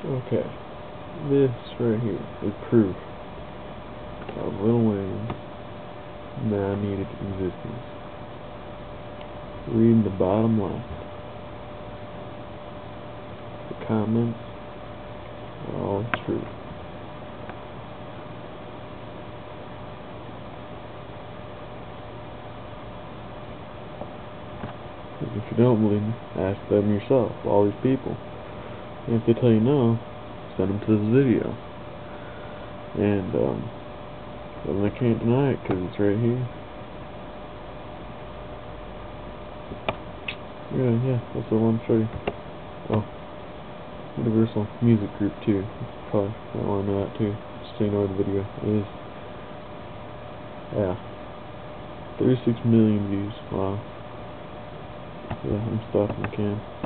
Okay, this right here is proof of Lil Wayne's now needed existence. Reading the bottom left. The comments are all true. If you don't believe me, ask them yourself, all these people. And if they tell you no, send them to this video. And, well, I can't deny it because it's right here. Yeah, that's what I want to show you. Oh, Universal Music Group too. Probably might want to know that too, just so you know where the video is. Yeah, 36 million views. Wow. Yeah, I'm stopping the cam.